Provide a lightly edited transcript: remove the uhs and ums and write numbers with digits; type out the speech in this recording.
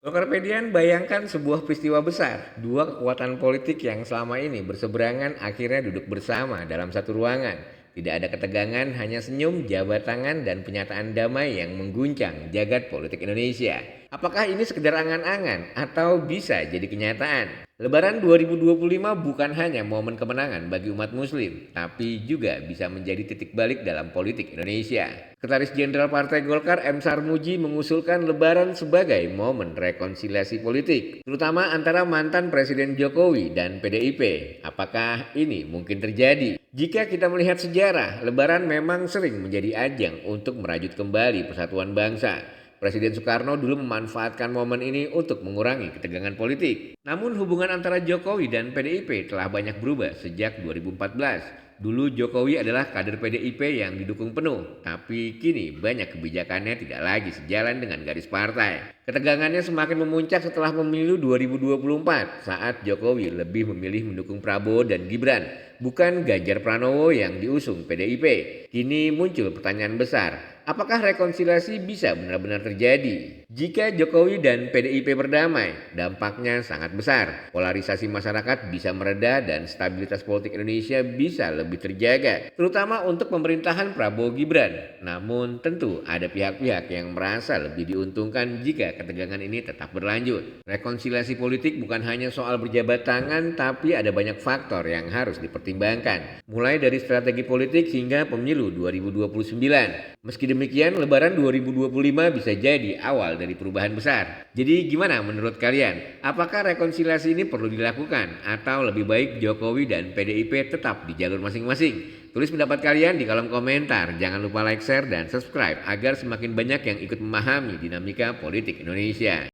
Tokopedia bayangkan sebuah peristiwa besar, dua kekuatan politik yang selama ini berseberangan akhirnya duduk bersama dalam satu ruangan. Tidak ada ketegangan, hanya senyum, jabat tangan, dan penyataan damai yang mengguncang jagat politik Indonesia. Apakah ini sekedar angan-angan atau bisa jadi kenyataan? Lebaran 2025 bukan hanya momen kemenangan bagi umat muslim, tapi juga bisa menjadi titik balik dalam politik Indonesia. Sekretaris Jenderal Partai Golkar M. Sarmuji mengusulkan Lebaran sebagai momen rekonsiliasi politik, terutama antara mantan Presiden Jokowi dan PDIP. Apakah ini mungkin terjadi? Jika kita melihat sejarah, Lebaran memang sering menjadi ajang untuk merajut kembali persatuan bangsa. Presiden Soekarno dulu memanfaatkan momen ini untuk mengurangi ketegangan politik. Namun hubungan antara Jokowi dan PDIP telah banyak berubah sejak 2014. Dulu Jokowi adalah kader PDIP yang didukung penuh, tapi kini banyak kebijakannya tidak lagi sejalan dengan garis partai. Ketegangannya semakin memuncak setelah pemilu 2024 saat Jokowi lebih memilih mendukung Prabowo dan Gibran, bukan Ganjar Pranowo yang diusung PDIP. Kini muncul pertanyaan besar, apakah rekonsiliasi bisa benar-benar terjadi? Jika Jokowi dan PDIP berdamai, dampaknya sangat besar. Polarisasi masyarakat bisa mereda dan stabilitas politik Indonesia bisa lebih terjaga, terutama untuk pemerintahan Prabowo Gibran. Namun tentu ada pihak-pihak yang merasa lebih diuntungkan jika ketegangan ini tetap berlanjut. Rekonsiliasi politik bukan hanya soal berjabat tangan, tapi ada banyak faktor yang harus dipertimbangkan. Mulai dari strategi politik hingga pemilu 2029. Meski demikian, Lebaran 2025 bisa jadi awal dari perubahan besar. Jadi gimana menurut kalian? Apakah rekonsiliasi ini perlu dilakukan atau lebih baik Jokowi dan PDIP tetap di jalur masing-masing? Tulis pendapat kalian di kolom komentar. Jangan lupa like, share, dan subscribe agar semakin banyak yang ikut memahami dinamika politik Indonesia.